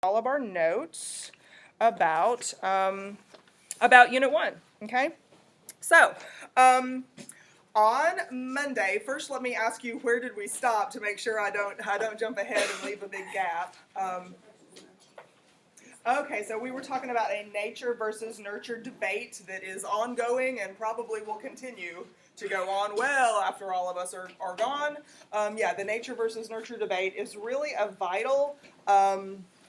all of our notes about Unit 1, okay? So, on Monday, first let me ask you, where did we stop to make sure I don't jump ahead and leave a big gap. Okay, so we were talking about a nature versus nurture debate that is ongoing and probably will continue to go on well after all of us are gone. The nature versus nurture debate is really a vital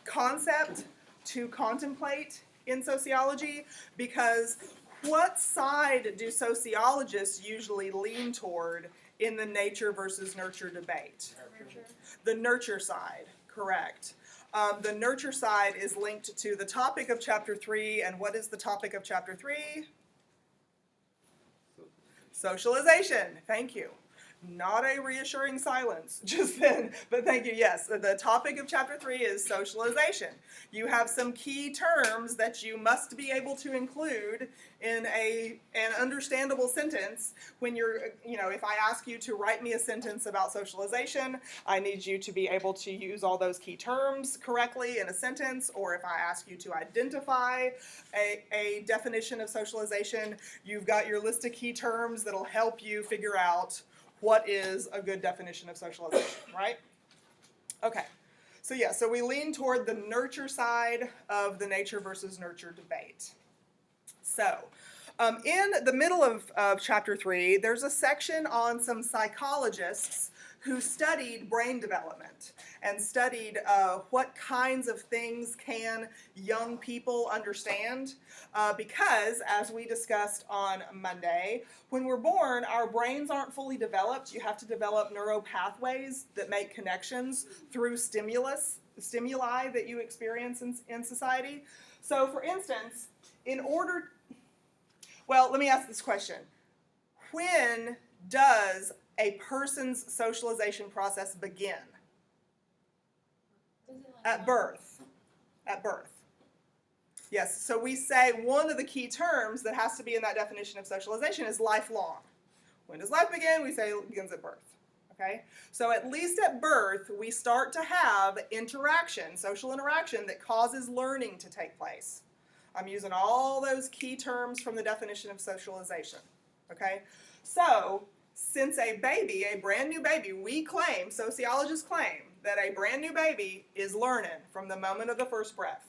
concept to contemplate in sociology, because what side do sociologists usually lean toward in the nature versus nurture debate? Nurture. The nurture side, correct. The nurture side is linked to the topic of Chapter 3, and what is the topic of Chapter 3? Socialization. Thank you. Not a reassuring silence just then, but thank you. Yes, the topic of Chapter 3 is socialization. You have some key terms that you must be able to include in an understandable sentence when you're, if I ask you to write me a sentence about socialization, I need you to be able to use all those key terms correctly in a sentence, or if I ask you to identify a definition of socialization, you've got your list of key terms that'll help you figure out what is a good definition of socialization, right? Okay, so we lean toward the nurture side of the nature versus nurture debate. So, in the middle of Chapter 3, there's a section on some psychologists who studied brain development and studied what kinds of things can young people understand, because, as we discussed on Monday, when we're born, our brains aren't fully developed. You have to develop neural pathways that make connections through stimuli that you experience in society. So, for instance, let me ask this question. When does a person's socialization process begin? At birth. At birth. Yes, so we say one of the key terms that has to be in that definition of socialization is lifelong. When does life begin? We say it begins at birth. Okay? So at least at birth, we start to have interaction, social interaction that causes learning to take place. I'm using all those key terms from the definition of socialization. Okay? So, since a baby, a brand new baby, sociologists claim, that a brand new baby is learning from the moment of the first breath.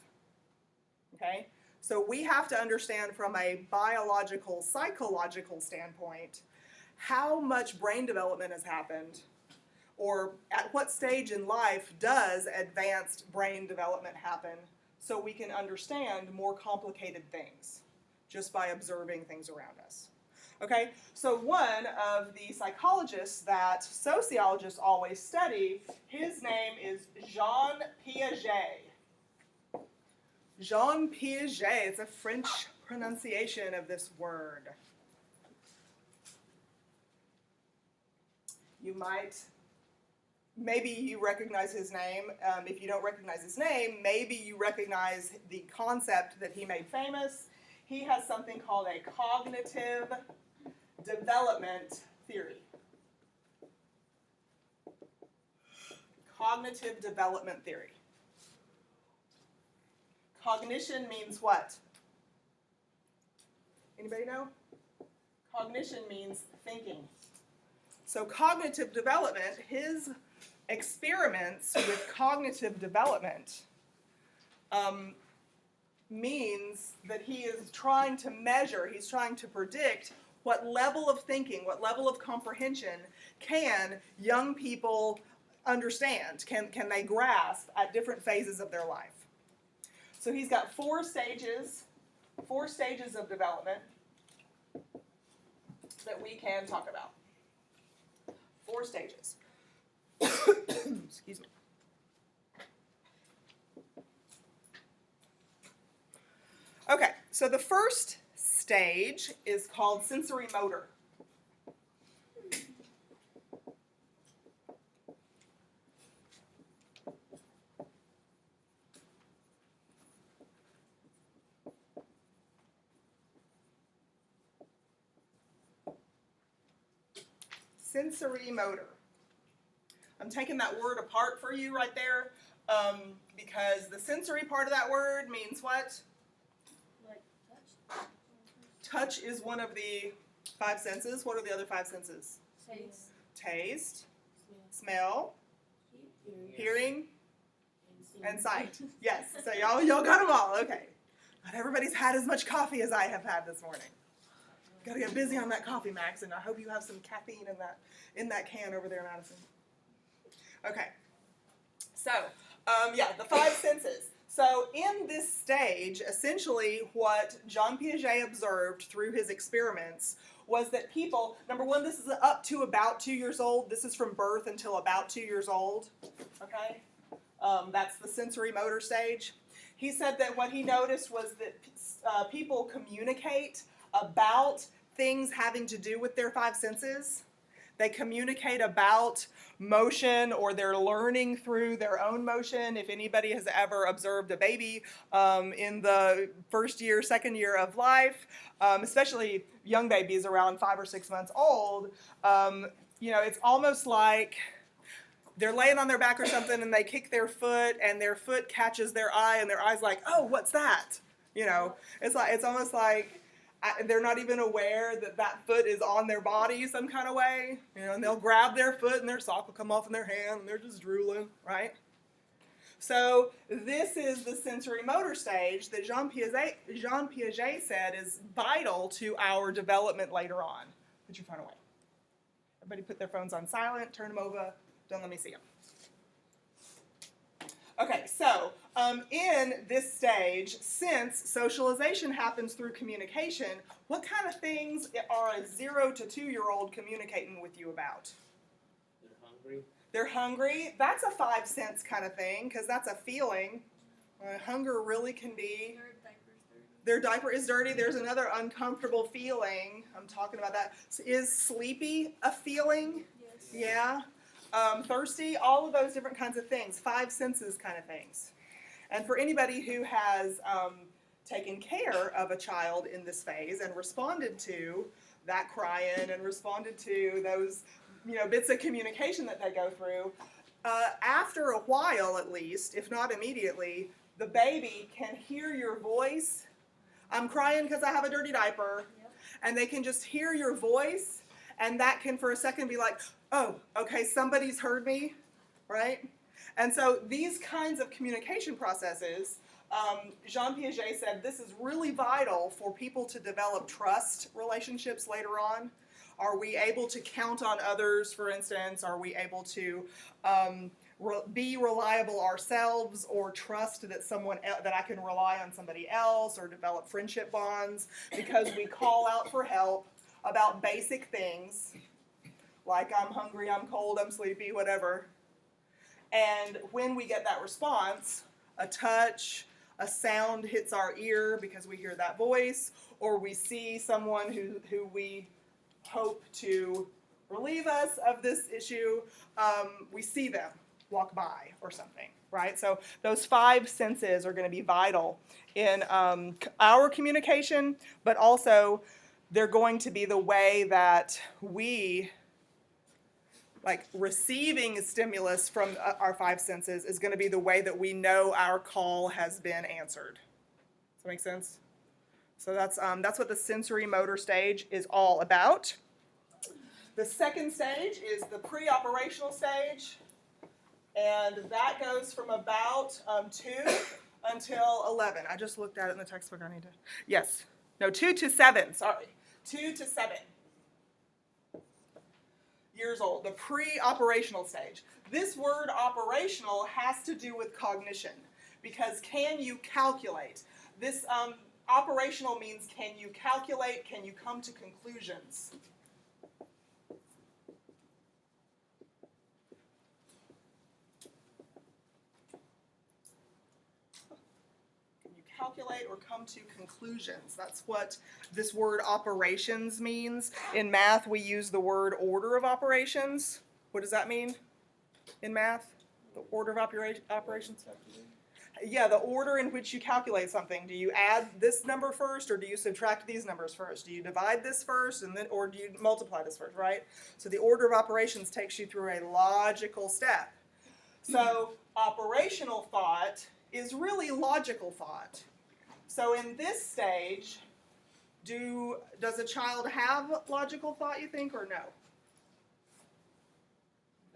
Okay? So we have to understand from a biological, psychological standpoint, how much brain development has happened, or at what stage in life does advanced brain development happen, so we can understand more complicated things just by observing things around us. Okay, so one of the psychologists that sociologists always study, his name is Jean Piaget. Jean Piaget, it's a French pronunciation of this word. Maybe you recognize his name. If you don't recognize his name, maybe you recognize the concept that he made famous. He has something called a cognitive development theory. Cognitive development theory. Cognition means what? Anybody know? Cognition means thinking. So cognitive development, his experiments with cognitive development means that he is trying to measure, he's trying to predict what level of thinking, what level of comprehension can young people understand, can they grasp at different phases of their life. So he's got four stages of development that we can talk about. 4 stages. Excuse me. Okay, so the first stage is called sensory motor. Sensory motor. I'm taking that word apart for you right there. Because the sensory part of that word means what? Like touch. Touch is one of the 5 senses. What are the other 5 senses? Taste. Taste, smell, hearing, and sight. Yes, so y'all got them all. Okay. Not everybody's had as much coffee as I have had this morning. Got to get busy on that coffee, Max, and I hope you have some caffeine in that can over there, Madison. Okay. So, the 5 senses. So in this stage, essentially what Jean Piaget observed through his experiments was that people, number one, this is up to about 2 years old. This is from birth until about 2 years old. Okay? That's the sensory motor stage. He said that what he noticed was that people communicate about things having to do with their 5 senses. They communicate about motion, or they're learning through their own motion. If anybody has ever observed a baby in the first year, second year of life, especially young babies around 5 or 6 months old, it's almost like they're laying on their back or something and they kick their foot and their foot catches their eye and their eye's like, oh, what's that? It's almost like they're not even aware that foot is on their body some kind of way, and they'll grab their foot and their sock will come off in their hand and they're just drooling, right? So this is the sensory motor stage that Jean Piaget said is vital to our development later on. Put your phone away. Everybody put their phones on silent, turn them over, don't let me see them. Okay, so in this stage, since socialization happens through communication, what kind of things are a 0 to 2-year-old communicating with you about? They're hungry. They're hungry. That's a 5 sense kind of thing, because that's a feeling. Hunger really can be. Their diaper is dirty. There's another uncomfortable feeling. I'm talking about that. Is sleepy a feeling? Yes. Yeah. Thirsty, all of those different kinds of things, 5 senses kind of things. And for anybody who has taken care of a child in this phase and responded to that crying and responded to those bits of communication that they go through, after a while at least, if not immediately, the baby can hear your voice. I'm crying because I have a dirty diaper. Yep. And they can just hear your voice, and that can for a second be like, oh, okay, somebody's heard me, right? And so these kinds of communication processes, Jean Piaget said this is really vital for people to develop trust relationships later on. Are we able to count on others, for instance? Are we able to be reliable ourselves, or trust that I can rely on somebody else, or develop friendship bonds because we call out for help about basic things like I'm hungry, I'm cold, I'm sleepy, whatever. And when we get that response, a touch, a sound hits our ear because we hear that voice, or we see someone who we hope to relieve us of this issue, we see them walk by or something, right? So those 5 senses are going to be vital in our communication, but also they're going to be the way that we, receiving a stimulus from our 5 senses is going to be the way that we know our call has been answered. Does that make sense? So that's what the sensory motor stage is all about. The second stage is the pre-operational stage, and that goes from about 2 until 11. I just looked at it in the textbook. I need to. Yes. No, 2 to 7. Sorry. 2 to 7 years old, the pre-operational stage. This word operational has to do with cognition, because can you calculate? This operational means can you calculate, can you come to conclusions? Calculate or come to conclusions. That's what this word operations means. In math, we use the word order of operations. What does that mean in math? The order of operations? Yeah, the order in which you calculate something. Do you add this number first, or do you subtract these numbers first? Do you divide this first, or do you multiply this first, right? So the order of operations takes you through a logical step. So Operational thought is really logical thought. So in this stage, does a child have logical thought, you think, or no?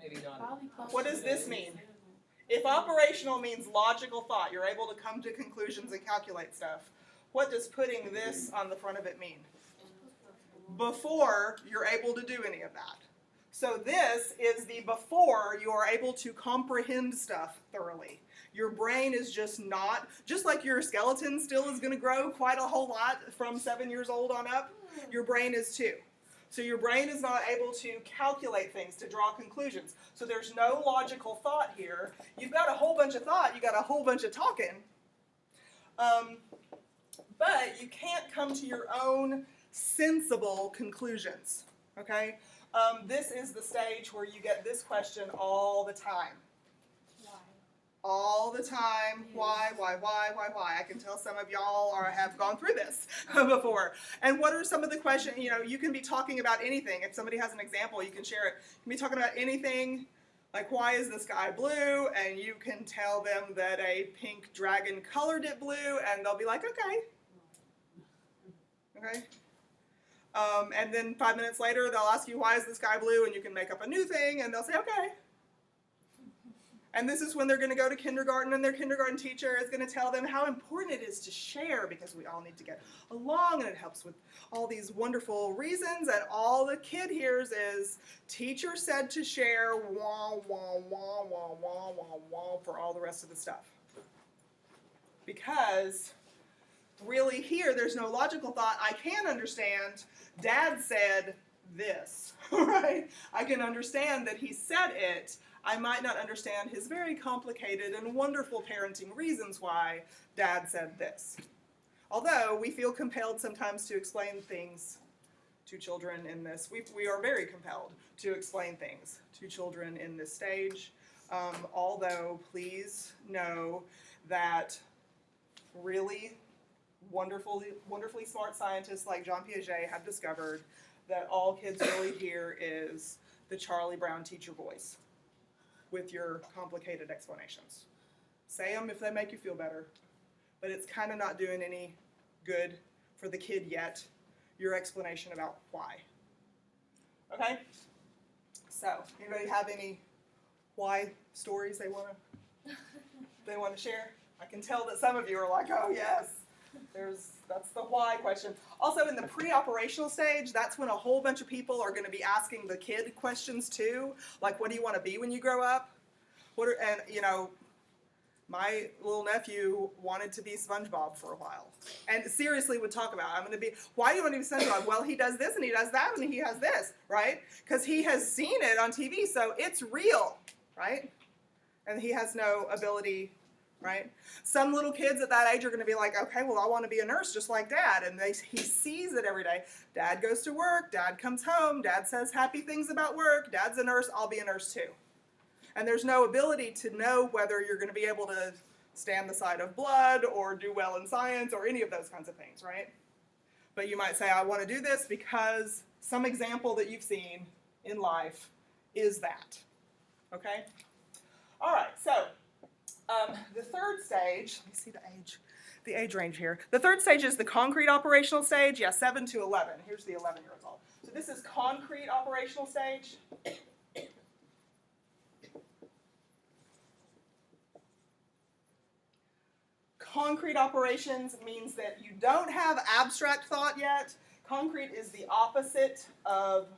Maybe not. Probably What does this mean? If operational means logical thought, you're able to come to conclusions and calculate stuff, what does putting this on the front of it mean? Before you're able to do any of that. So this is the before you are able to comprehend stuff thoroughly. Your brain is just like your skeleton still is going to grow quite a whole lot from 7 years old on up, your brain is too. So your brain is not able to calculate things, to draw conclusions. So there's no logical thought here. You've got a whole bunch of thought, you got a whole bunch of talking, but you can't come to your own sensible conclusions, okay? This is the stage where you get this question all the time. Why? All the time. Why? I can tell some of y'all have gone through this before. And what are some of the questions? You know, you can be talking about anything. If somebody has an example, you can share it. You can be talking about anything, like why is the sky blue? And you can tell them that a pink dragon colored it blue, and they'll be like, okay. Okay. And then 5 minutes later, they'll ask you, why is the sky blue? And you can make up a new thing, and they'll say, okay. And this is when they're going to go to kindergarten, and their kindergarten teacher is going to tell them how important it is to share, because we all need to get along, and it helps with all these wonderful reasons. And all the kid hears is, teacher said to share, wah, wah, wah, wah, wah, wah, wah, for all the rest of the stuff. Because really here, there's no logical thought. I can understand, Dad said this, right? I can understand that he said it. I might not understand his very complicated and wonderful parenting reasons why Dad said this. Although we feel compelled sometimes to explain things to children in this. We are very compelled to explain things to children in this stage. Although please know that really wonderfully smart scientists like John Piaget have discovered that all kids really hear is the Charlie Brown teacher voice with your complicated explanations. Say them if they make you feel better, but it's kind of not doing any good for the kid yet, your explanation about why. Okay? So, anybody have any why stories they want to share? I can tell that some of you are like, oh yes. That's the why question. Also, in the pre-operational stage, that's when a whole bunch of people are going to be asking the kid questions too, like, what do you want to be when you grow up? My little nephew wanted to be SpongeBob for a while, and seriously would talk about, why do you want to be SpongeBob? Well, he does this and he does that and he has this, right? Because he has seen it on TV, so it's real, right? And he has no ability. Right? Some little kids at that age are going to be like, okay, well, I want to be a nurse just like Dad. And he sees it every day. Dad goes to work. Dad comes home. Dad says happy things about work. Dad's a nurse. I'll be a nurse too. And there's no ability to know whether you're going to be able to stand the side of blood or do well in science or any of those kinds of things, right? But you might say, I want to do this because some example that you've seen in life is that. Okay? All right, so the third stage, let me see the age range here. The third stage is the concrete operational stage, 7 to 11. Here's the 11-year-olds all. So this is concrete operational stage. Concrete operations means that you don't have abstract thought yet. Concrete is the opposite of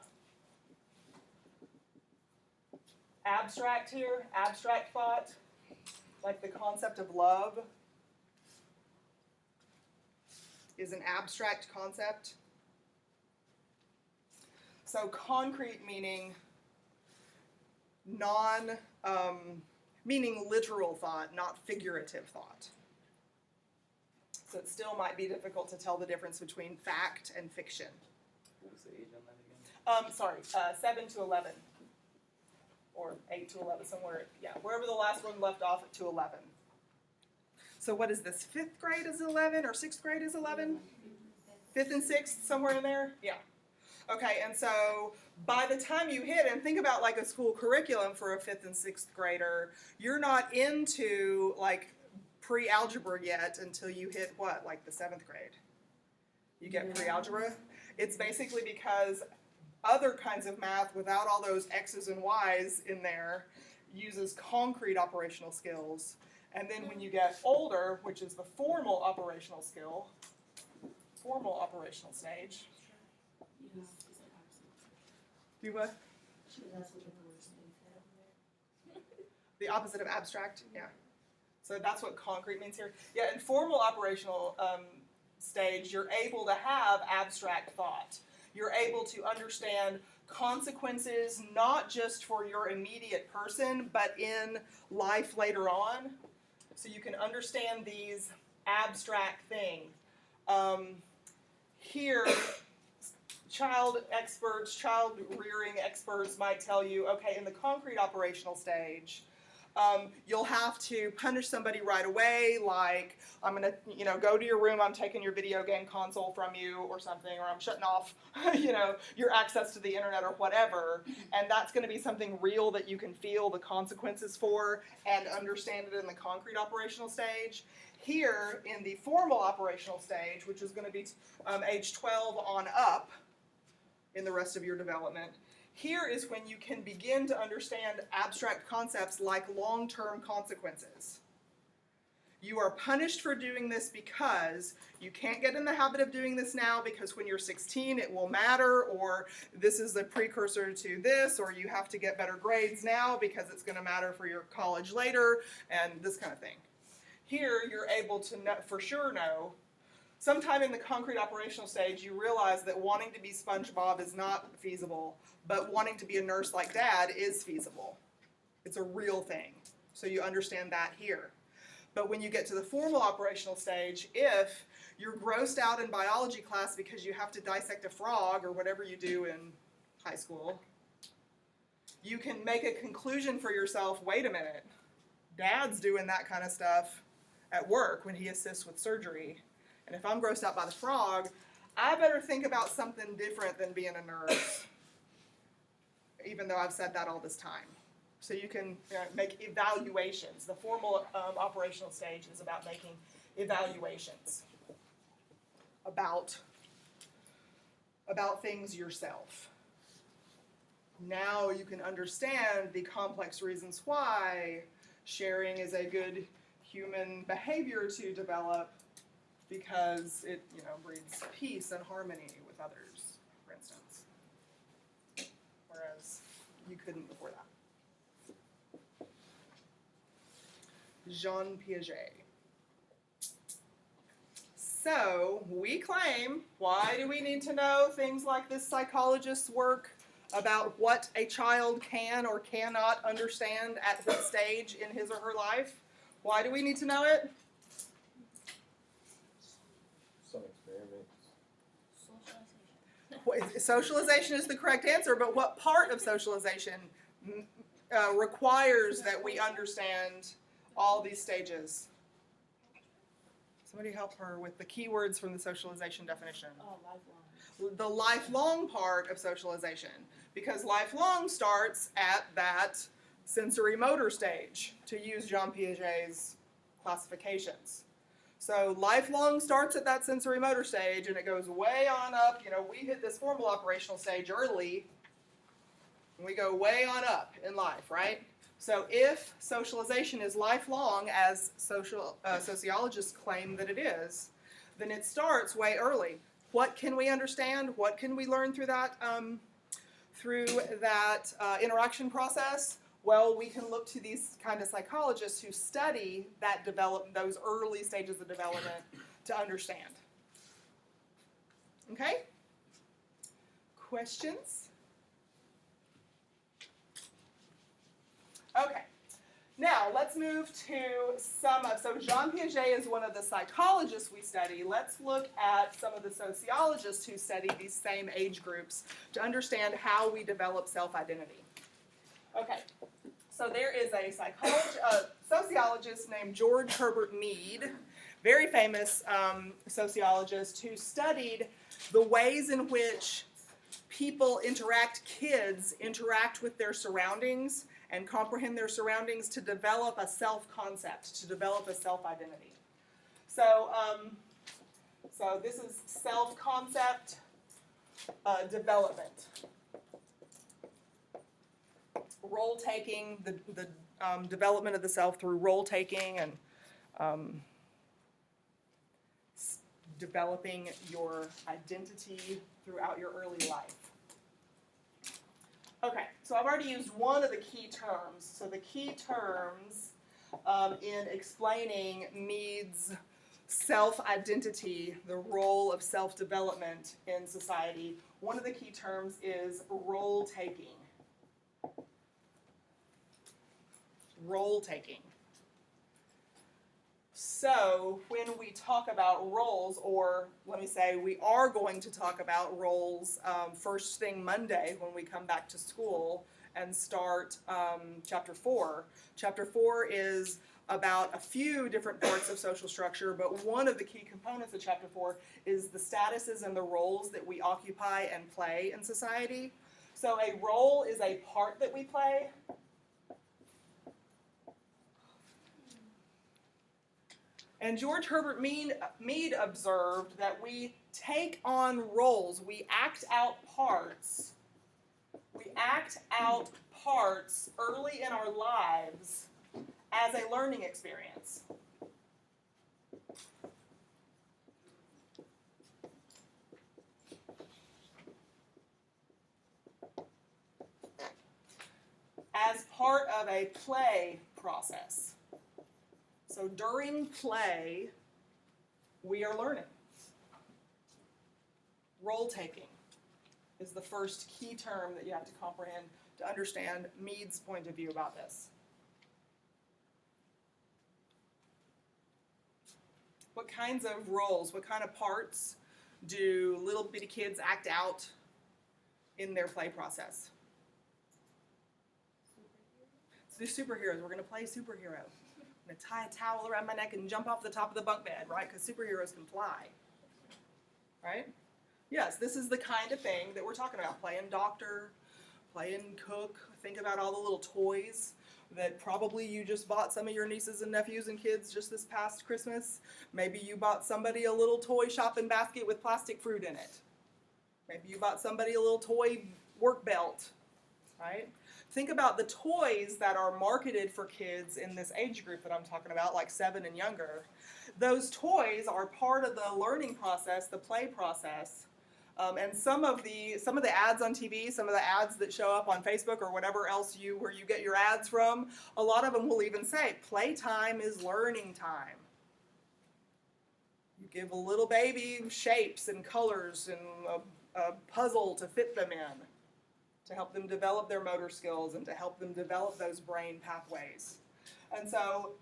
abstract here, abstract thought. Like the concept of love is an abstract concept. So concrete meaning meaning literal thought, not figurative thought. So it still might be difficult to tell the difference between fact and fiction. What was the age on that again? 7 to 11. Or 8 to 11, somewhere, wherever the last one left off to 11. So what is this, 5th grade is 11, or 6th grade is 11? 5th and 6th, somewhere in there? Yeah. Okay, and so by the time you hit, and think about like a school curriculum for a 5th and 6th grader, you're not into like pre-algebra yet until you hit what, like the 7th grade? You get pre-algebra? It's basically because other kinds of math without all those X's and Y's in there uses concrete operational skills. And then when you get older, which is the formal operational stage, do what? The opposite of abstract? Yeah. So that's what concrete means here. Yeah, in formal operational stage, you're able to have abstract thought. You're able to understand consequences not just for your immediate person, but in life later on. So you can understand these abstract things. Here, child rearing experts might tell you, okay, in the concrete operational stage, you'll have to punish somebody right away, like I'm gonna, go to your room, I'm taking your video game console from you or something, or I'm shutting off, your access to the internet or whatever, and that's gonna be something real that you can feel the consequences for and understand it in the concrete operational stage. Here, in the formal operational stage, which is gonna be age 12 on up in the rest of your development, here is when you can begin to understand abstract concepts like long-term consequences. You are punished for doing this because you can't get in the habit of doing this now because when you're 16 it will matter, or this is the precursor to this, or you have to get better grades now because it's going to matter for your college later, and this kind of thing. Here you're able to for sure know. Sometime in the concrete operational stage, you realize that wanting to be SpongeBob is not feasible, but wanting to be a nurse like Dad is feasible. It's a real thing. So you understand that here. But when you get to the formal operational stage, if you're grossed out in biology class because you have to dissect a frog or whatever you do in high school, you can make a conclusion for yourself, wait a minute, Dad's doing that kind of stuff at work when he assists with surgery. And if I'm grossed out by the frog, I better think about something different than being a nurse, even though I've said that all this time. So you can make evaluations. The formal operational stage is about making evaluations about things yourself. Now you can understand the complex reasons why sharing is a good human behavior to develop, because it, breeds peace and harmony with others, for instance. Whereas you couldn't before that. Jean Piaget. So, we claim, why do we need to know things like this psychologist's work about what a child can or cannot understand at what stage in his or her life? Why do we need to know it? Some experiments. Socialization is the correct answer, but what part of socialization requires that we understand all these stages? Somebody help her with the keywords from the socialization definition. Oh, lifelong. The lifelong part of socialization, because lifelong starts at that sensory motor stage, to use Jean Piaget's classifications. So lifelong starts at that sensory motor stage, and it goes way on up. We hit this formal operational stage early, and we go way on up in life, right? So if socialization is lifelong, as sociologists claim that it is, then it starts way early. What can we understand? What can we learn through that interaction process? Well, we can look to these kind of psychologists who study those early stages of development to understand. Okay? Questions? Okay. Now, let's move to so Jean Piaget is one of the psychologists we study. Let's look at some of the sociologists who study these same age groups to understand how we develop self-identity. Okay, so there is a sociologist named George Herbert Mead, very famous sociologist, who studied the ways in which kids interact with their surroundings and comprehend their surroundings to develop a self-concept, to develop a self-identity. So this is self-concept development. Role-taking, the development of the self through role-taking and developing your identity throughout your early life. Okay, so I've already used one of the key terms. So the key terms in explaining Mead's self-identity, the role of self-development in society, one of the key terms is role-taking. Role-taking. So when we talk about roles, or let me say we are going to talk about roles first thing Monday when we come back to school and start chapter 4. Chapter 4 is about a few different parts of social structure, but one of the key components of chapter 4 is the statuses and the roles that we occupy and play in society. So a role is a part that we play. And George Herbert Mead observed that we take on roles, we act out parts early in our lives as a learning experience. As part of a play process. So during play, we are learning. Role-taking is the first key term that you have to comprehend to understand Mead's point of view about this. What kinds of roles, what kind of parts do little bitty kids act out in their play process? Let's do superheroes. We're going to play superhero. I'm going to tie a towel around my neck and jump off the top of the bunk bed, right? Because superheroes can fly, right? Yes, this is the kind of thing that we're talking about. Playing doctor, playing cook. Think about all the little toys that probably you just bought some of your nieces and nephews and kids just this past Christmas. Maybe you bought somebody a little toy shopping basket with plastic fruit in it. Maybe you bought somebody a little toy work belt, right? Think about the toys that are marketed for kids in this age group that I'm talking about, like 7 and younger. Those toys are part of the learning process, the play process. And some of the ads on TV, some of the ads that show up on Facebook or whatever else where you get your ads from, a lot of them will even say, playtime is learning time. You give a little baby shapes and colors and a puzzle to fit them in, to help them develop their motor skills and to help them develop those brain pathways. And so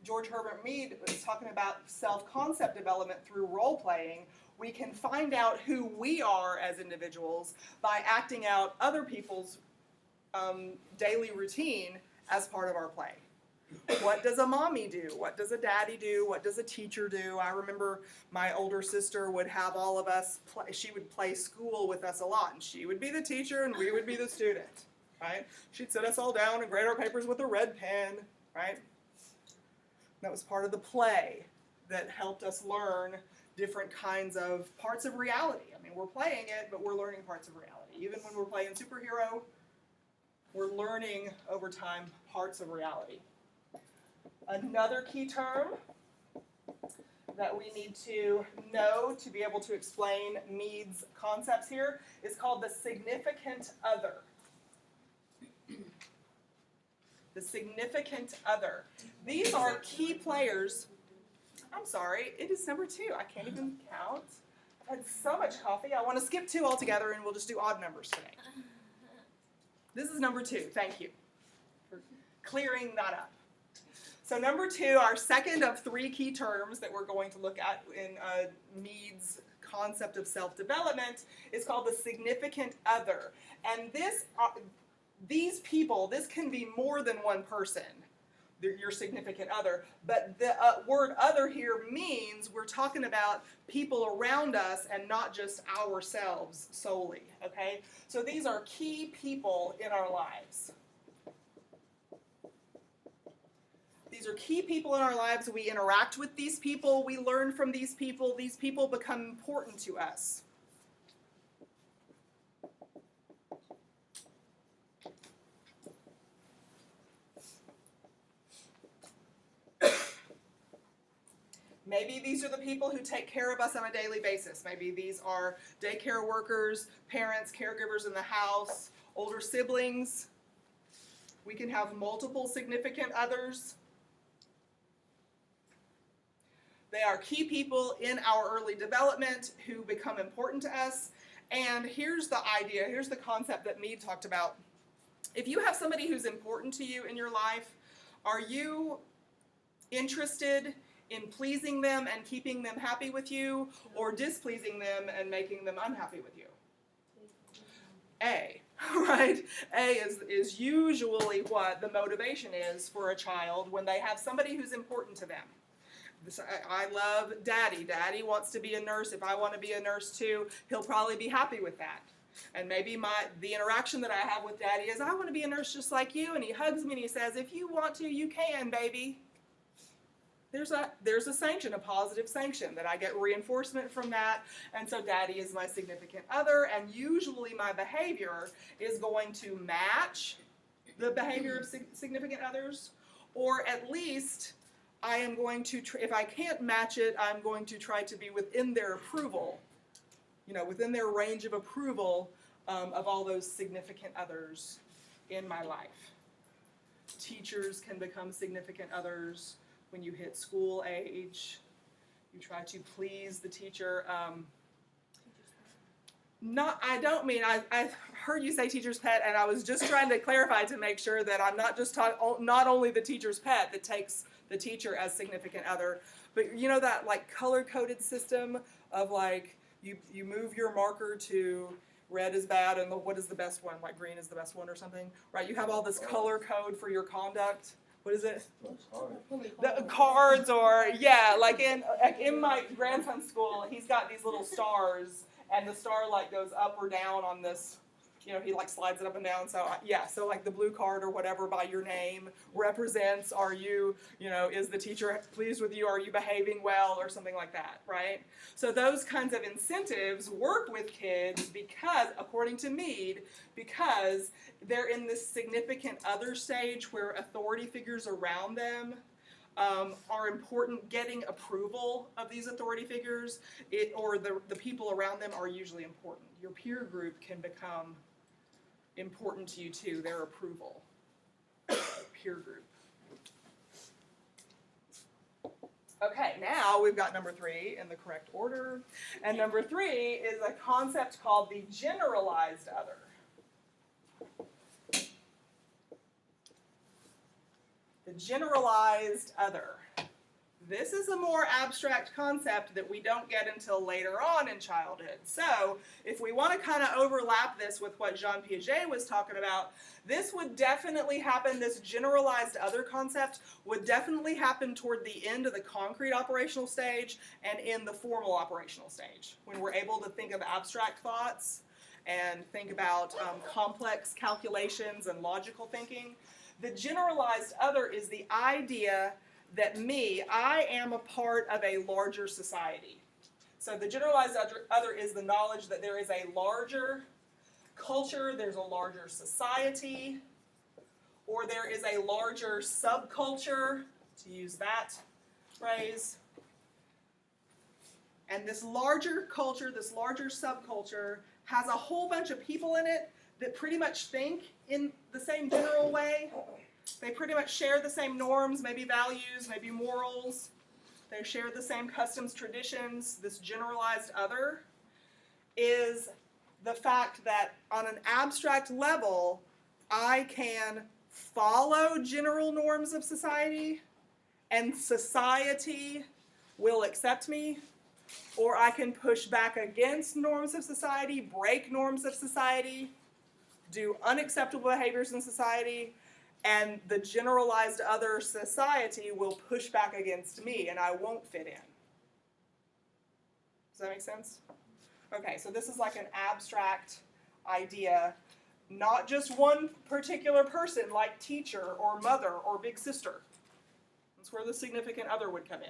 George Herbert Mead was talking about self-concept development through role-playing. We can find out who we are as individuals by acting out other people's daily routine as part of our play. What does a mommy do? What does a daddy do? What does a teacher do? I remember my older sister would have all of us play. She would play school with us a lot, and she would be the teacher and we would be the student, right? She'd sit us all down and grade our papers with a red pen, right? That was part of the play that helped us learn different kinds of parts of reality. I mean, we're playing it, but we're learning parts of reality. Even when we're playing superhero, we're learning over time parts of reality. Another key term that we need to know to be able to explain Mead's concepts here is called the significant other. The significant other. These are key players. I'm sorry, it is number 2. I can't even count. I've had so much coffee. I want to skip 2 altogether and we'll just do odd numbers today. This is number 2. Thank you for clearing that up. So number 2, our second of 3 key terms that we're going to look at in Mead's concept of self-development is called the significant other. And these people, this can be more than one person, your significant other. But the word other here means we're talking about people around us and not just ourselves solely, okay? So these are key people in our lives. These are key people in our lives. We interact with these people. We learn from these people. These people become important to us. Maybe these are the people who take care of us on a daily basis. Maybe these are daycare workers, parents, caregivers in the house, older siblings. We can have multiple significant others. They are key people in our early development who become important to us. And here's the idea, here's the concept that Mead talked about. If you have somebody who's important to you in your life, are you interested in pleasing them and keeping them happy with you, or displeasing them and making them unhappy with you? A, right? A is usually what the motivation is for a child when they have somebody who's important to them. I love Daddy. Daddy wants to be a nurse. If I want to be a nurse too, he'll probably be happy with that. And maybe the interaction that I have with Daddy is, I want to be a nurse just like you, and he hugs me and he says, if you want to, you can, baby. There's a sanction, a positive sanction, that I get reinforcement from that, and so Daddy is my significant other, and usually my behavior is going to match the behavior of significant others, or at least I am going to, if I can't match it, I'm going to try to be within their approval, within their range of approval of all those significant others in my life. Teachers can become significant others. When you hit school age, you try to please the teacher. I heard you say teacher's pet, and I was just trying to clarify to make sure that I'm not just not only the teacher's pet that takes the teacher as significant other, but you know that like color-coded system of like you move your marker to red is bad and what is the best one, like green is the best one or something, right? You have all this color code for your conduct. What is it? The cards, or yeah, like in my grandson's school, he's got these little stars, and the star like goes up or down on this. He like slides it up and down. So so like the blue card or whatever by your name represents, are you, is the teacher pleased with you? Are you behaving well, or something like that, right? So those kinds of incentives work with kids because, according to Mead, because they're in this significant other stage where authority figures around them are important. Getting approval of these authority figures, or the people around them, are usually important. Your peer group can become important to you too, their approval. Peer group. Okay, now we've got number 3 in the correct order. And number 3 is a concept called the generalized other. The generalized other. This is a more abstract concept that we don't get until later on in childhood. So if we want to kind of overlap this with what Jean Piaget was talking about, this would definitely happen, this generalized other concept would definitely happen toward the end of the concrete operational stage and in the formal operational stage, when we're able to think of abstract thoughts and think about complex calculations and logical thinking. The generalized other is the idea that I am a part of a larger society. So the generalized other is the knowledge that there is a larger culture, there's a larger society, or there is a larger subculture, to use that phrase. And this larger culture, this larger subculture, has a whole bunch of people in it that pretty much think in the same general way. They pretty much share the same norms, maybe values, maybe morals. They share the same customs, traditions. This generalized other is the fact that on an abstract level, I can follow general norms of society, and society will accept me, or I can push back against norms of society, break norms of society, do unacceptable behaviors in society, And the generalized other society will push back against me, and I won't fit in. Does that make sense? Okay, so this is like an abstract idea, not just one particular person like teacher or mother or big sister. That's where the significant other would come in.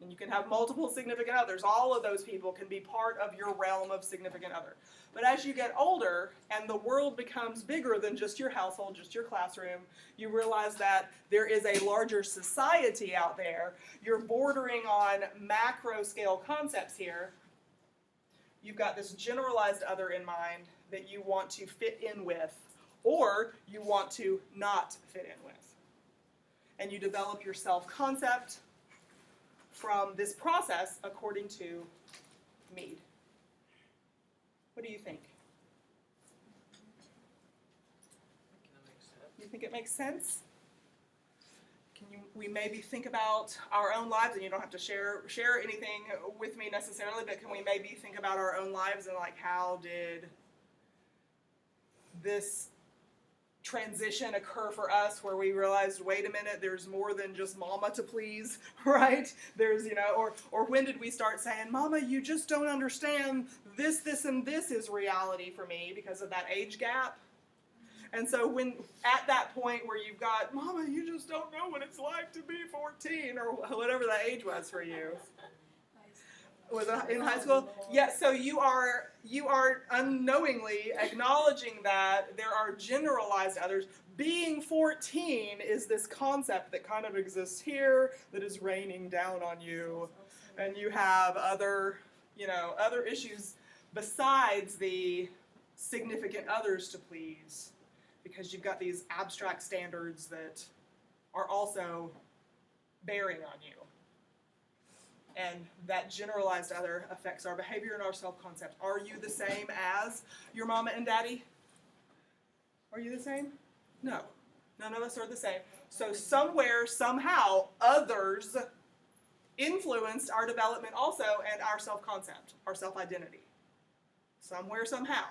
And you can have multiple significant others. All of those people can be part of your realm of significant other. But as you get older and the world becomes bigger than just your household, just your classroom, you realize that there is a larger society out there. You're bordering on macro scale concepts here. You've got this generalized other in mind that you want to fit in with, or you want to not fit in with. And you develop your self-concept from this process according to Mead. What do you think? You think it makes sense? We maybe think about our own lives, and you don't have to share anything with me necessarily, but can we maybe think about our own lives and like how did this transition occur for us where we realized, wait a minute, there's more than just mama to please, right? There's, or when did we start saying, mama, you just don't understand this, and this is reality for me because of that age gap. And so when at that point where you've got, mama, you just don't know what it's like to be 14 or whatever that age was for you. Was it in high school? Yeah, so you are unknowingly acknowledging that there are generalized others. Being 14 is this concept that kind of exists here that is raining down on you. And you have other issues besides the significant others to please, because you've got these abstract standards that are also bearing on you. And that generalized other affects our behavior and our self-concept. Are you the same as your mama and daddy? Are you the same? No. None of us are the same. So somewhere, somehow, others influenced our development also and our self-concept, our self-identity. Somewhere, somehow.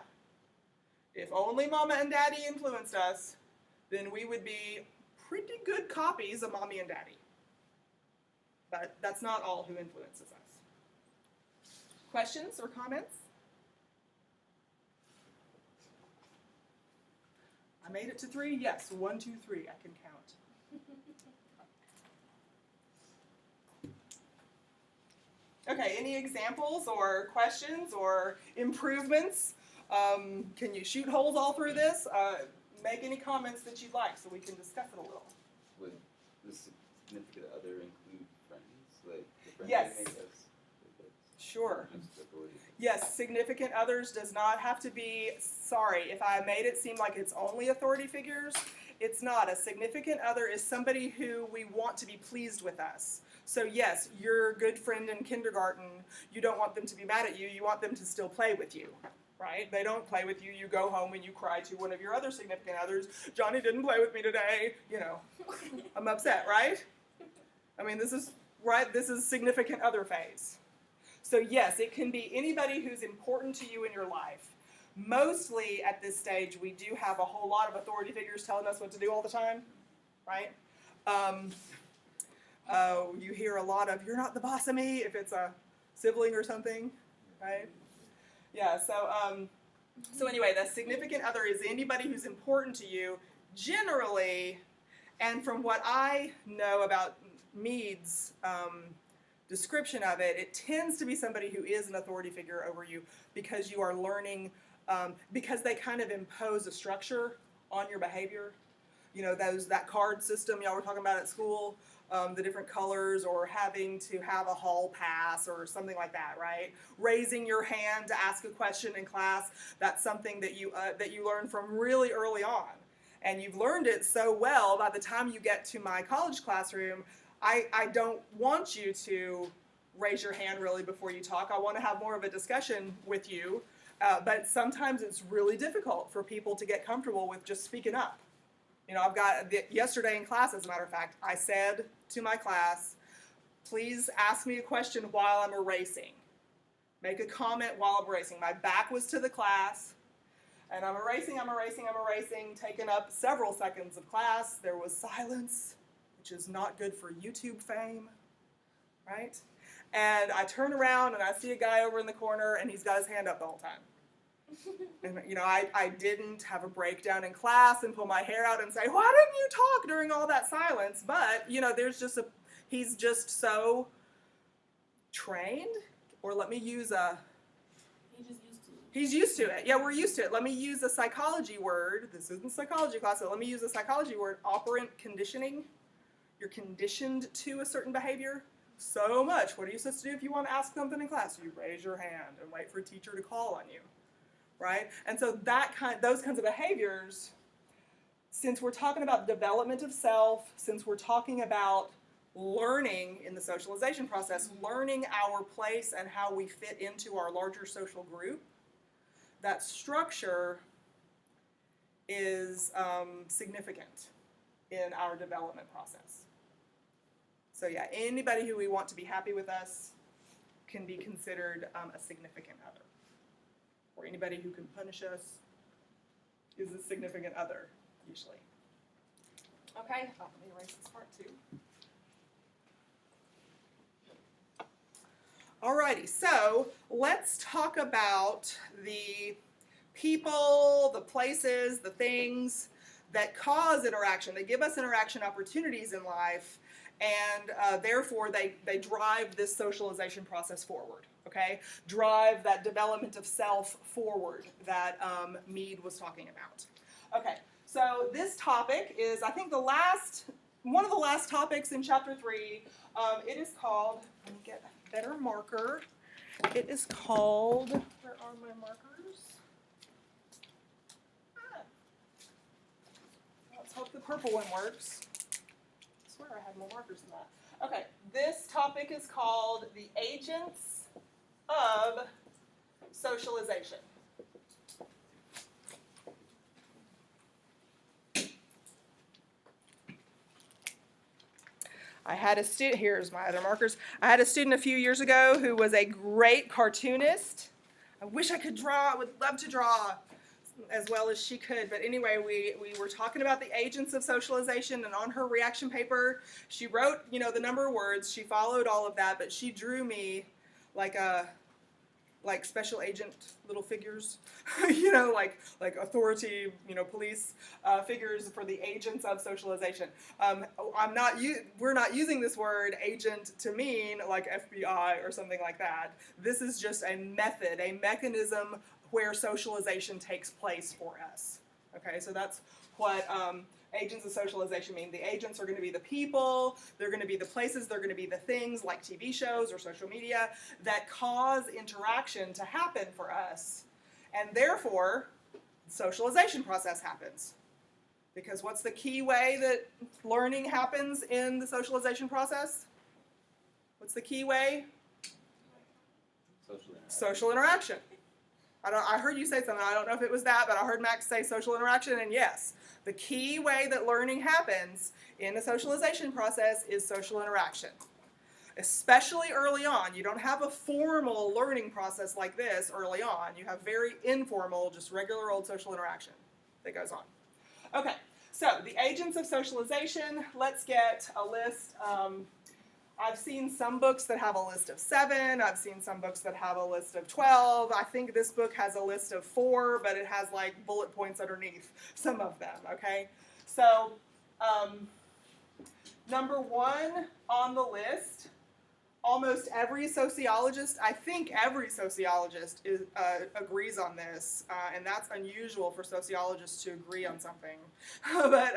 If only mama and daddy influenced us, then we would be pretty good copies of mommy and daddy. But that's not all who influences us. Questions or comments? I made it to 3? Yes, 1, 2, 3. I can count. Okay, any examples or questions or improvements? Can you shoot holes all through this? Make any comments that you'd like so we can discuss it a little. Would the significant other include friends? Like the friends Yes. that make us? Sure. Just authority. Yes, significant others does not have to be, sorry, if I made it seem like it's only authority figures, it's not. A significant other is somebody who we want to be pleased with us. So yes, your good friend in kindergarten, you don't want them to be mad at you, you want them to still play with you, right? They don't play with you, you go home and you cry to one of your other significant others, Johnny didn't play with me today, I'm upset, right? I mean, this is significant other phase. So yes, it can be anybody who's important to you in your life. Mostly at this stage, we do have a whole lot of authority figures telling us what to do all the time, right? You hear a lot of, you're not the boss of me, if it's a sibling or something, right? Yeah, so anyway, the significant other is anybody who's important to you, generally, and from what I know about Mead's description of it, it tends to be somebody who is an authority figure over you because you are learning, because they kind of impose a structure on your behavior. That card system y'all were talking about at school, the different colors, or having to have a hall pass or something like that, right? Raising your hand to ask a question in class, that's something that you learn from really early on. And you've learned it so well by the time you get to my college classroom, I don't want you to raise your hand really before you talk. I want to have more of a discussion with you, but sometimes it's really difficult for people to get comfortable with just speaking up. I've got, yesterday in class, as a matter of fact, I said to my class, please ask me a question while I'm erasing. Make a comment while I'm erasing. My back was to the class, And I'm erasing, taking up several seconds of class. There was silence, which is not good for YouTube fame, right? And I turn around and I see a guy over in the corner and he's got his hand up the whole time. And, you know, I didn't have a breakdown in class and pull my hair out and say, why didn't you talk during all that silence? But, you know, he's just so trained, or let me use a... He just used to it. He's used to it. Yeah, we're used to it. Let me use a psychology word. This isn't psychology class, so let me use a psychology word, operant conditioning. You're conditioned to a certain behavior so much. What are you supposed to do if you want to ask something in class? You raise your hand and wait for a teacher to call on you, right? And so those kinds of behaviors, since we're talking about development of self, since we're talking about learning in the socialization process, learning our place and how we fit into our larger social group, that structure is significant in our development process. So yeah, anybody who we want to be happy with us can be considered a significant other. Or anybody who can punish us is a significant other, usually. Okay, let me erase this part too. Alrighty, so let's talk about the people, the places, the things that cause interaction. They give us interaction opportunities in life, and therefore they drive this socialization process forward, okay? Drive that development of self forward that Mead was talking about. Okay, so this topic is, I think, one of the last topics in chapter 3. It is called, let me get a better marker. It is called, where are my markers? Let's hope the purple one works. I swear I had more markers than that. Okay, this topic is called the agents of socialization. I had a student, here's my other markers. I had a student a few years ago who was a great cartoonist. I wish I could draw, I would love to draw as well as she could. But anyway, we were talking about the agents of socialization, and on her reaction paper, she wrote, you know, the number of words. She followed all of that, but she drew me like special agent little figures, you know, like authority, you know, police figures for the agents of socialization. We're not using this word agent to mean like FBI or something like that. This is just a method, a mechanism where socialization takes place for us. Okay, so that's what agents of socialization mean. The agents are going to be the people, they're going to be the places, they're going to be the things like TV shows or social media that cause interaction to happen for us. And therefore, the socialization process happens. Because what's the key way that learning happens in the socialization process? What's the key way? Social interaction. I heard you say something, I don't know if it was that, but I heard Max say social interaction, and yes, the key way that learning happens in the socialization process is social interaction. Especially early on. You don't have a formal learning process like this early on. You have very informal, just regular old social interaction that goes on. Okay, so the agents of socialization, let's get a list. I've seen some books that have a list of 7. I've seen some books that have a list of 12. I think this book has a list of 4, but it has like bullet points underneath some of them, okay? So, number 1 on the list, almost every sociologist, I think every sociologist agrees on this, and that's unusual for sociologists to agree on something. But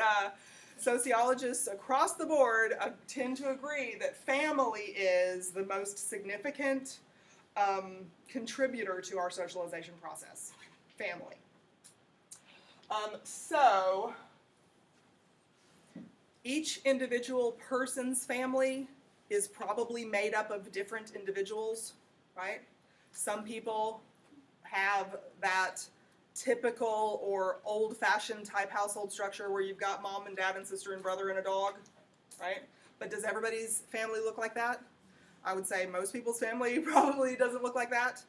sociologists across the board tend to agree that family is the most significant contributor to our socialization process. Family. So, each individual person's family is probably made up of different individuals, right? Some people have that typical or old-fashioned type household structure where you've got mom and dad and sister and brother and a dog, right? But does everybody's family look like that? I would say most people's family probably doesn't look like that.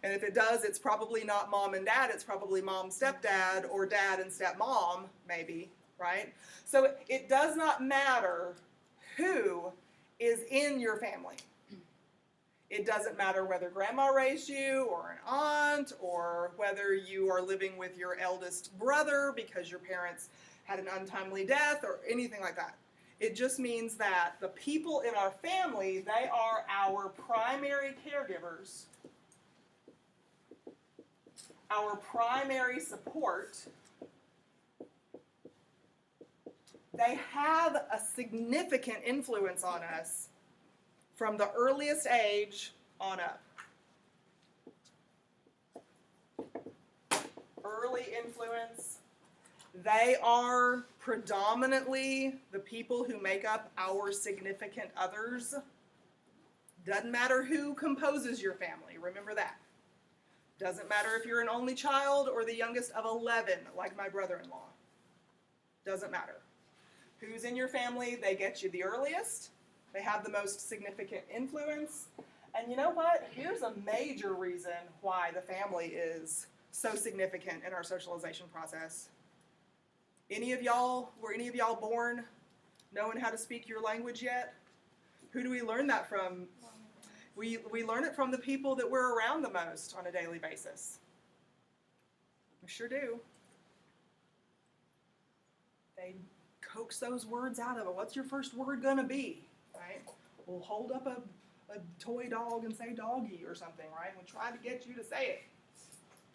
And if it does, it's probably not mom and dad, it's probably mom, stepdad, or dad and stepmom, maybe, right? So it does not matter who is in your family. It doesn't matter whether grandma raised you, or an aunt, or whether you are living with your eldest brother because your parents had an untimely death, or anything like that. It just means that the people in our family, they are our primary caregivers, our primary support. They have a significant influence on us from the earliest age on up. Early influence. They are predominantly the people who make up our significant others. Doesn't matter who composes your family, remember that. Doesn't matter if you're an only child or the youngest of 11, like my brother-in-law. Doesn't matter. Who's in your family, they get you the earliest. They have the most significant influence. And you know what? Here's a major reason why the family is so significant in our socialization process. Were any of y'all born knowing how to speak your language yet? Who do we learn that from? We learn it from the people that we're around the most on a daily basis. We sure do. They coax those words out of it. What's your first word gonna be? Right? We'll hold up a toy dog and say doggy or something, right? We'll try to get you to say it.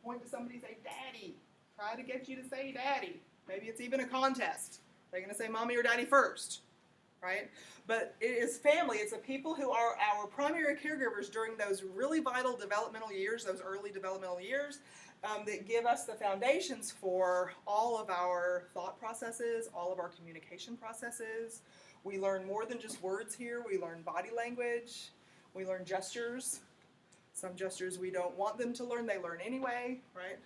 Point to somebody, say daddy. Try to get you to say daddy. Maybe it's even a contest. They're gonna say mommy or daddy first, right? But it is family. It's the people who are our primary caregivers during those really vital developmental years, those early developmental years, that give us the foundations for all of our thought processes, all of our communication processes. We learn more than just words here. We learn body language. We learn gestures. Some gestures we don't want them to learn, they learn anyway, right?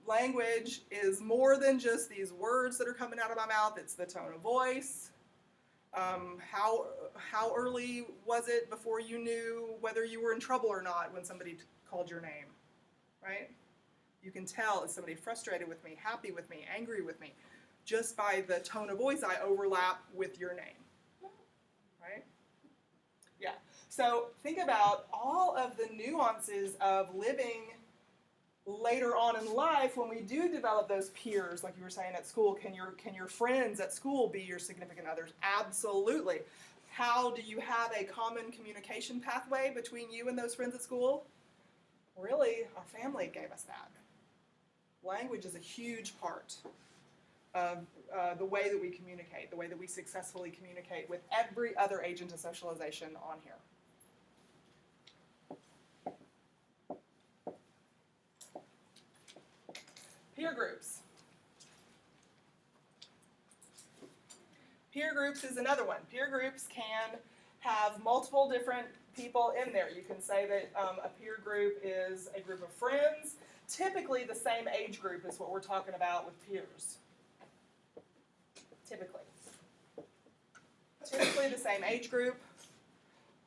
Language is more than just these words that are coming out of my mouth. It's the tone of voice. How early was it before you knew whether you were in trouble or not when somebody called your name, right? You can tell, is somebody frustrated with me, happy with me, angry with me, just by the tone of voice I overlap with your name, right? Yeah, so think about all of the nuances of living later on in life when we do develop those peers, like you were saying at school. Can your friends at school be your significant others? Absolutely. How do you have a common communication pathway between you and those friends at school? Really, our family gave us that. Language is a huge part of the way that we communicate, the way that we successfully communicate with every other agent of socialization on here. Peer groups. Peer groups is another one. Peer groups can have multiple different people in there. You can say that a peer group is a group of friends. Typically the same age group is what we're talking about with peers. Typically the same age group.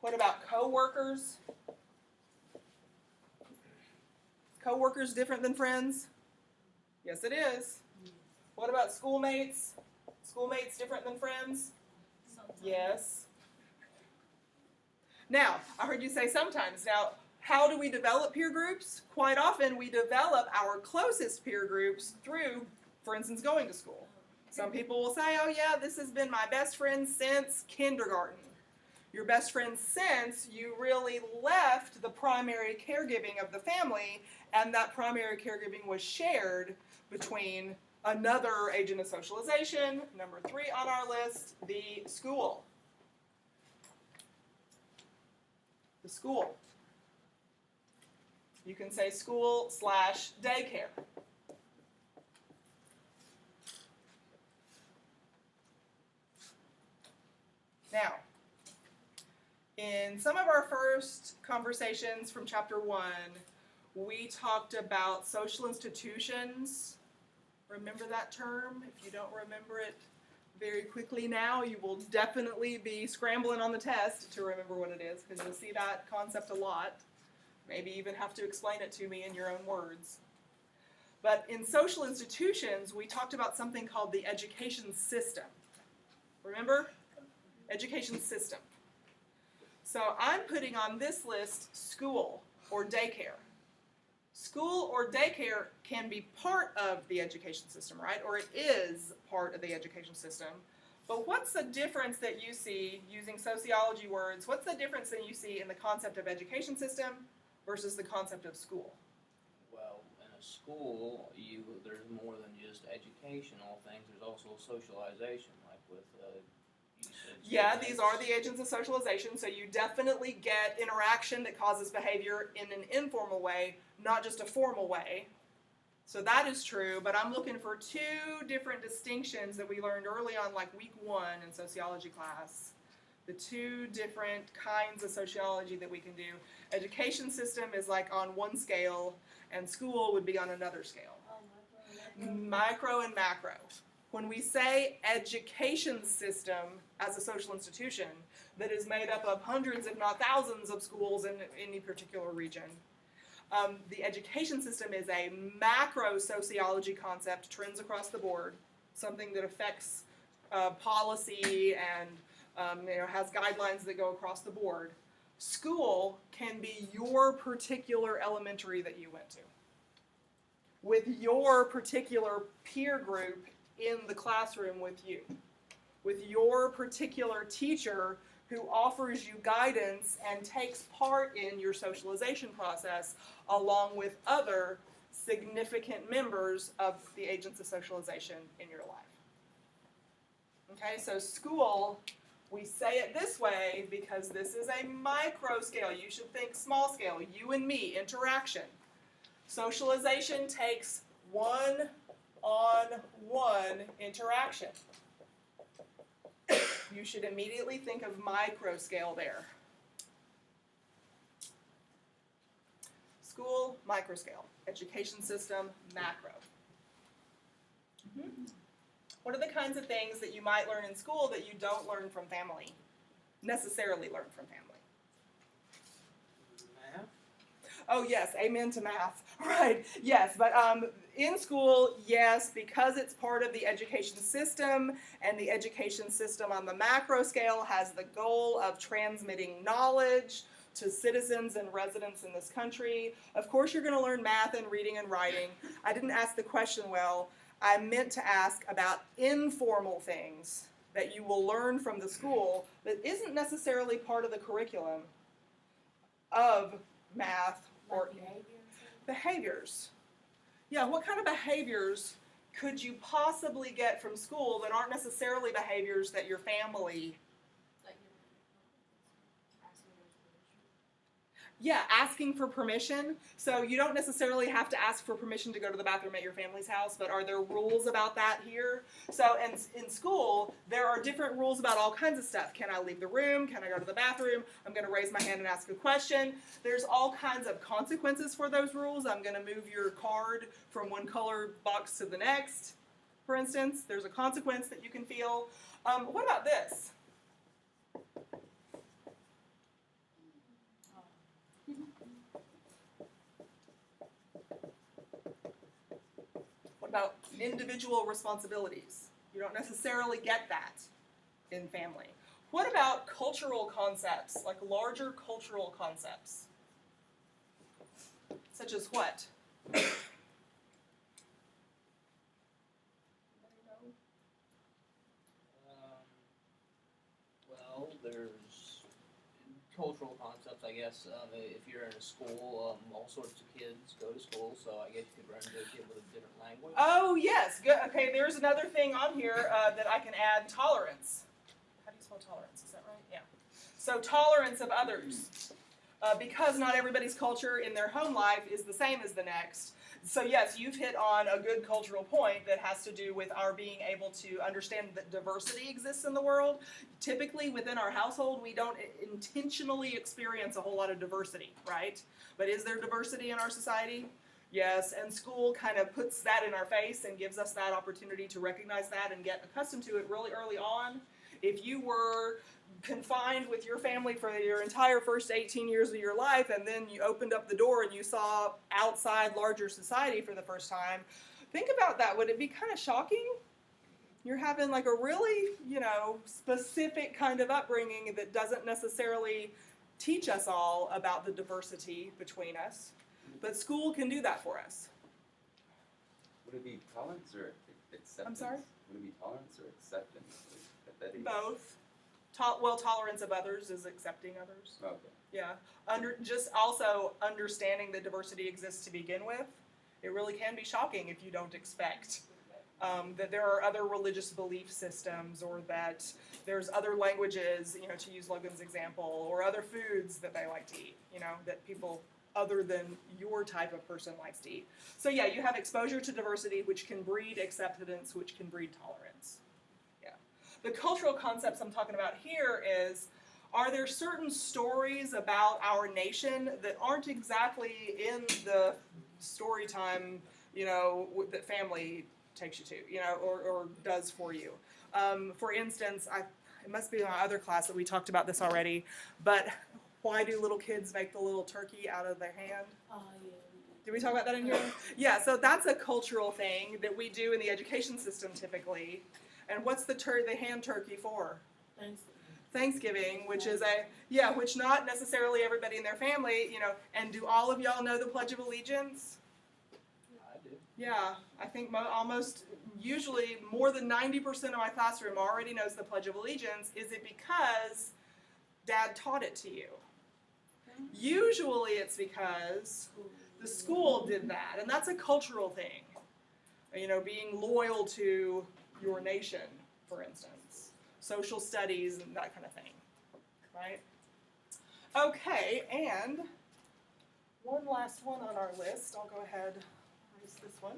What about coworkers? Coworkers different than friends? Yes, it is. What about schoolmates? Schoolmates different than friends? Sometimes. Yes. Now, I heard you say sometimes. Now, how do we develop peer groups? Quite often, we develop our closest peer groups through, for instance, going to school. Some people will say, oh yeah, this has been my best friend since kindergarten. Your best friend since you really left the primary caregiving of the family, and that primary caregiving was shared between another agent of socialization, number 3 on our list, the school. The school. You can say school/daycare. Now, in some of our first conversations from chapter 1, we talked about social institutions. Remember that term? If you don't remember it, very quickly now. You will definitely be scrambling on the test to remember what it is, because you'll see that concept a lot. Maybe even have to explain it to me in your own words. But in social institutions, we talked about something called the education system. Remember? Education system. So I'm putting on this list school or daycare. School or daycare can be part of the education system, right? Or it is part of the education system. But what's the difference that you see, using sociology words, what's the difference that you see in the concept of education system versus the concept of school? Well, in a school, there's more than just educational things. There's also socialization, like with you said. Yeah, these are the agents of socialization, so you definitely get interaction that causes behavior in an informal way, not just a formal way. So that is true, but I'm looking for two different distinctions that we learned early on, like week 1 in sociology class. The two different kinds of sociology that we can do. Education system is like on one scale, and school would be on another scale. Micro and macro. When we say education system as a social institution that is made up of hundreds, if not thousands, of schools in any particular region, the education system is a macro sociology concept, trends across the board, something that affects policy and has guidelines that go across the board. School can be your particular elementary that you went to, with your particular peer group in the classroom with you, with your particular teacher who offers you guidance and takes part in your socialization process along with other significant members of the agents of socialization in your life. Okay, so school, we say it this way because this is a micro scale. You should think small scale, you and me, interaction. Socialization takes one-on-one interaction. You should immediately think of micro scale there. School, micro scale. Education system, macro. What are the kinds of things that you might learn in school that you don't learn from family? Necessarily learn from family. Math. Oh yes, amen to math. Right, yes, but in school, yes, because it's part of the education system, and the education system on the macro scale has the goal of transmitting knowledge to citizens and residents in this country. Of course you're going to learn math and reading and writing. I didn't ask the question well. I meant to ask about informal things that you will learn from the school that isn't necessarily part of the curriculum of math or behaviors. Yeah, what kind of behaviors could you possibly get from school that aren't necessarily behaviors that your family... Yeah, asking for permission. So you don't necessarily have to ask for permission to go to the bathroom at your family's house, but are there rules about that here? So in school, there are different rules about all kinds of stuff. Can I leave the room? Can I go to the bathroom? I'm going to raise my hand and ask a question. There's all kinds of consequences for those rules. I'm going to move your card from one color box to the next, for instance. There's a consequence that you can feel. What about this? About individual responsibilities. You don't necessarily get that in family. What about cultural concepts, like larger cultural concepts? Such as what? Well, there's cultural concepts, I guess. If you're in a school, all sorts of kids go to school, so I guess you could run into a kid with a different language. Oh, yes. Good. Okay, there's another thing on here that I can add, tolerance. How do you spell tolerance? Is that right? Yeah. So tolerance of others. Because not everybody's culture in their home life is the same as the next. So yes, you've hit on a good cultural point that has to do with our being able to understand that diversity exists in the world. Typically within our household, we don't intentionally experience a whole lot of diversity, right? But is there diversity in our society? Yes, and school kind of puts that in our face and gives us that opportunity to recognize that and get accustomed to it really early on. If you were confined with your family for your entire first 18 years of your life, and then you opened up the door and you saw outside larger society for the first time, think about that. Would it be kind of shocking? You're having like a really, specific kind of upbringing that doesn't necessarily teach us all about the diversity between us. But school can do that for us. Would it be tolerance or acceptance? I'm sorry? Would it be tolerance or acceptance at that age? Both. Tolerance of others is accepting others. Okay. Yeah. Just also understanding that diversity exists to begin with. It really can be shocking if you don't expect that there are other religious belief systems, or that there's other languages, to use Logan's example, or other foods that they like to eat, that people other than your type of person likes to eat. So yeah, you have exposure to diversity, which can breed acceptance, which can breed tolerance. Yeah. The cultural concepts I'm talking about here is, are there certain stories about our nation that aren't exactly in the story time, that family takes you to, or does for you? For instance, it must be in my other class that we talked about this already, but why do little kids make the little turkey out of their hand? Yeah. Did we talk about that in here? Yeah, so that's a cultural thing that we do in the education system typically. And what's the hand turkey for? Thanksgiving, which is which not necessarily everybody in their family, and do all of y'all know the Pledge of Allegiance? I do. Yeah, I think usually more than 90% of my classroom already knows the Pledge of Allegiance. Is it because Dad taught it to you? Usually it's because the school did that, and that's a cultural thing. Being loyal to your nation, for instance. Social studies and that kind of thing, right? Okay, and one last one on our list. I'll go ahead and erase this one.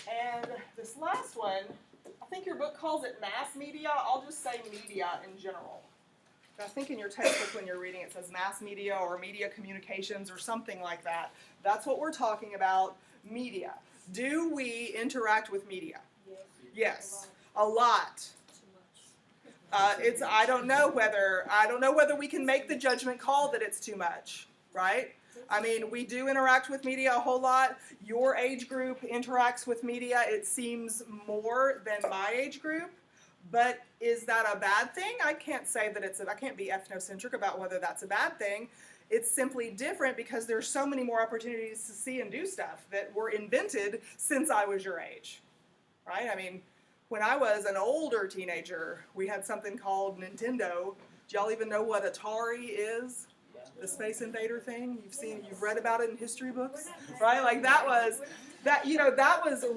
And this last one, I think your book calls it mass media. I'll just say media in general. I think in your textbook when you're reading it says mass media or media communications or something like that. That's what we're talking about, media. Do we interact with media? Yes, a lot. I don't know whether we can make the judgment call that it's too much, right? I mean, we do interact with media a whole lot. Your age group interacts with media, it seems, more than my age group. But is that a bad thing? I can't say that I can't be ethnocentric about whether that's a bad thing. It's simply different because there's so many more opportunities to see and do stuff that were invented since I was your age, right? I mean, when I was an older teenager, we had something called Nintendo. Do y'all even know what Atari is? The Space Invader thing? You've read about it in history books, right? Like that was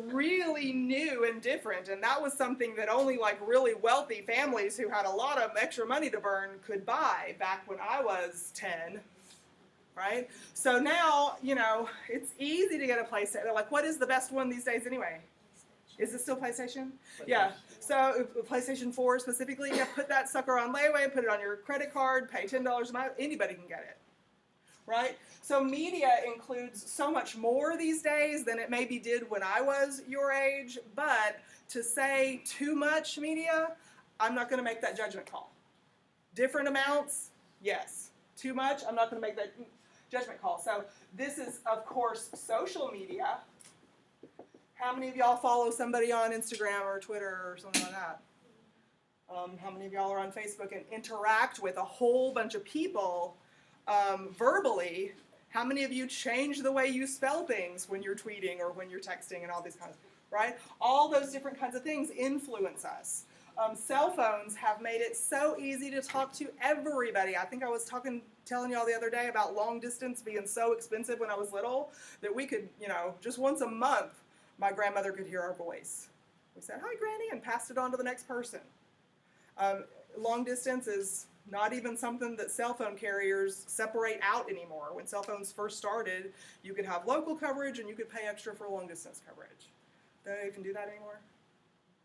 really new and different, and that was something that only like really wealthy families who had a lot of extra money to burn could buy back when I was 10, right? So now, it's easy to get a PlayStation. They're like, what is the best one these days anyway? Is it still PlayStation? Yeah. So PlayStation 4 specifically, put that sucker on layaway, put it on your credit card, pay $10 a month. Anybody can get it, right? So media includes so much more these days than it maybe did when I was your age. But to say too much media, I'm not going to make that judgment call. Different amounts, yes. Too much, I'm not going to make that judgment call. So this is, of course, social media. How many of y'all follow somebody on Instagram or Twitter or something like that? How many of y'all are on Facebook and interact with a whole bunch of people verbally? How many of you change the way you spell things when you're tweeting or when you're texting and all these kinds of, right? All those different kinds of things influence us. Cell phones have made it so easy to talk to everybody. I think I was telling y'all the other day about long distance being so expensive when I was little that we could, just once a month, my grandmother could hear our voice. We said, "Hi, Granny," and passed it on to the next person. Long distance is not even something that cell phone carriers separate out anymore. When cell phones first started, you could have local coverage and you could pay extra for long distance coverage. Do they even do that anymore?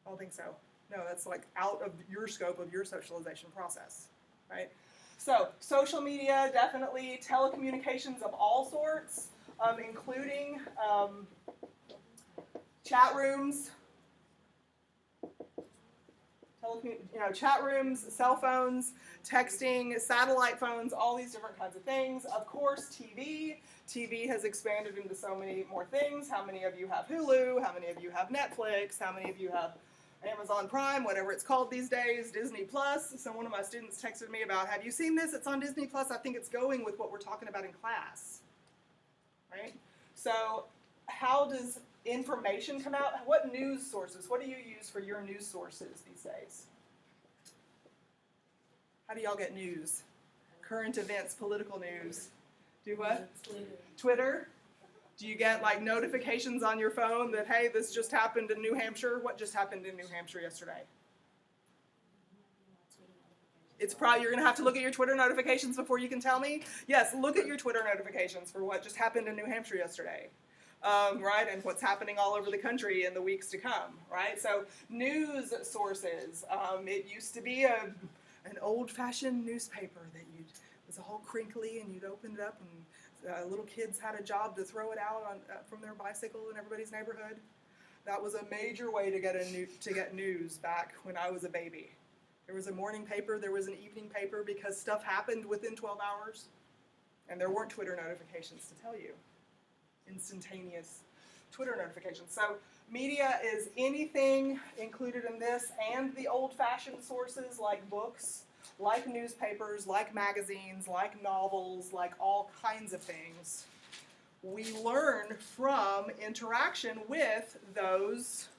I don't think so. No, that's like out of your scope of your socialization process, right? So, social media, definitely telecommunications of all sorts, including chat rooms, chat rooms, cell phones, texting, satellite phones, all these different kinds of things. Of course, TV. TV has expanded into so many more things. How many of you have Hulu? How many of you have Netflix? How many of you have Amazon Prime, whatever it's called these days, Disney Plus? So one of my students texted me about, have you seen this? It's on Disney Plus. I think it's going with what we're talking about in class, right? So how does information come out? What news sources? What do you use for your news sources these days? How do y'all get news? Current events, political news. Do what? Twitter? Do you get like notifications on your phone that, hey, this just happened in New Hampshire? What just happened in New Hampshire yesterday? It's probably, you're going to have to look at your Twitter notifications before you can tell me. Yes, look at your Twitter notifications for what just happened in New Hampshire yesterday. Right, and what's happening all over the country in the weeks to come, right? So news sources. It used to be an old-fashioned newspaper that was all crinkly, and you'd open it up, and little kids had a job to throw it out from their bicycle in everybody's neighborhood. That was a major way to get news back when I was a baby. There was a morning paper, there was an evening paper, because stuff happened within 12 hours, and there weren't Twitter notifications to tell you. Instantaneous Twitter notifications. So media is anything included in this, and the old-fashioned sources like books, like newspapers, like magazines, like novels, like all kinds of things. We learn from interaction with those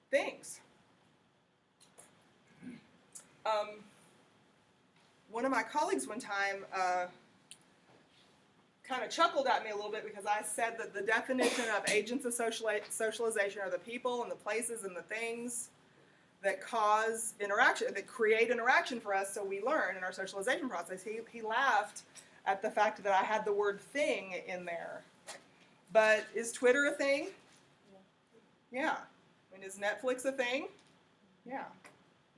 things. One of my colleagues one time kind of chuckled at me a little bit because I said that the definition of agents of socialization are the people and the places and the things that cause interaction, that create interaction for us so we learn in our socialization process. He laughed at the fact that I had the word thing in there. But is Twitter a thing? Yeah. I mean, is Netflix a thing? Yeah.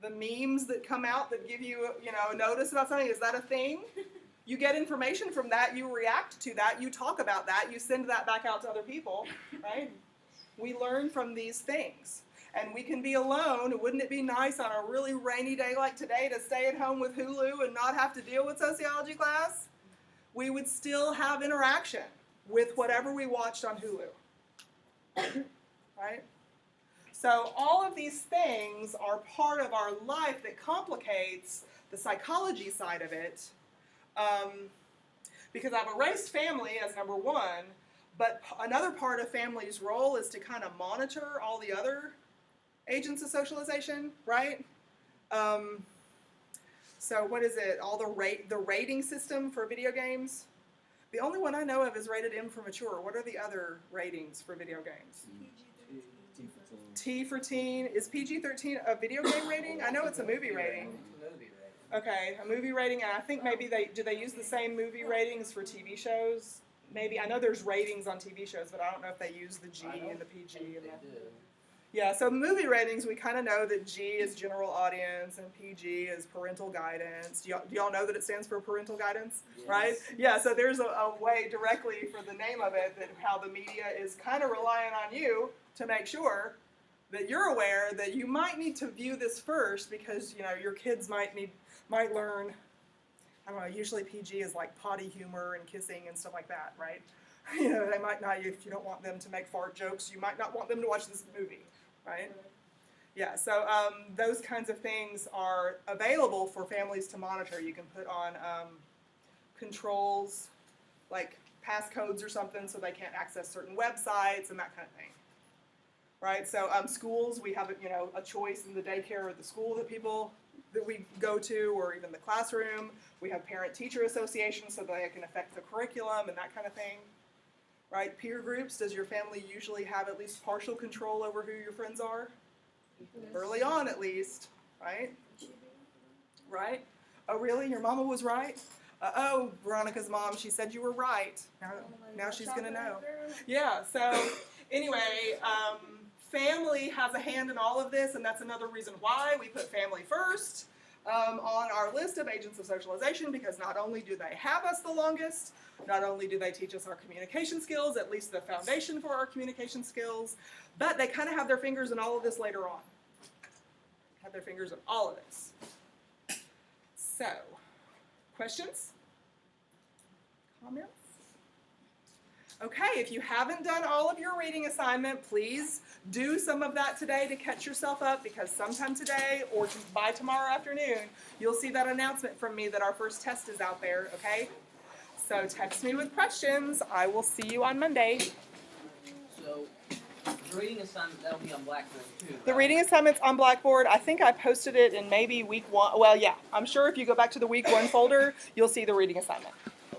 The memes that come out that give you, notice about something, is that a thing? You get information from that, you react to that, you talk about that, you send that back out to other people, right? We learn from these things. And we can be alone. Wouldn't it be nice on a really rainy day like today to stay at home with Hulu and not have to deal with sociology class? We would still have interaction with whatever we watched on Hulu, right? So all of these things are part of our life that complicates the psychology side of it, because I've erased family as number one, but another part of family's role is to kind of monitor all the other agents of socialization, right? So what is it? All the rating system for video games? The only one I know of is rated M for mature. What are the other ratings for video games? T for teen. Is PG-13 a video game rating? I know it's a movie rating. Okay, a movie rating, and I think maybe do they use the same movie ratings for TV shows? Maybe. I know there's ratings on TV shows, but I don't know if they use the G and the PG. And yeah, so movie ratings, we kind of know that G is general audience and PG is parental guidance. Do y'all know that it stands for parental guidance, yes. Right? Yeah, so there's a way directly for the name of it, that how the media is kind of relying on you to make sure that you're aware that you might need to view this first, because your kids might learn, I don't know, usually PG is like potty humor and kissing and stuff like that, right? They might not, if you don't want them to make fart jokes, you might not want them to watch this movie, right? Yeah, so those kinds of things are available for families to monitor. You can put on controls, like passcodes or something, so they can't access certain websites and that kind of thing. Right, so schools, we have a choice in the daycare or the school that we go to, or even the classroom. We have parent-teacher associations so that they can affect the curriculum and that kind of thing. Right, peer groups, does your family usually have at least partial control over who your friends are? Yes. Early on, at least, right? Right? Oh, really? Your mama was right? Oh, Veronica's mom, she said you were right. Now she's going to know. Yeah, so anyway, family has a hand in all of this, and that's another reason why we put family first. on our list of agents of socialization, because not only do they have us the longest, not only do they teach us our communication skills, at least the foundation for our communication skills, but they kind of have their fingers in all of this later on. Have their fingers in all of this. So, questions? Comments? Okay, if you haven't done all of your reading assignment, please do some of that today to catch yourself up, because sometime today or by tomorrow afternoon, you'll see that announcement from me that our first test is out there, okay? So text me with questions. I will see you on Monday. So, the reading assignment, that'll be on Blackboard too, The right? reading assignment's on Blackboard. I think I posted it in maybe week 1. Well, yeah, I'm sure if you go back to the week 1 folder, you'll see the reading assignment.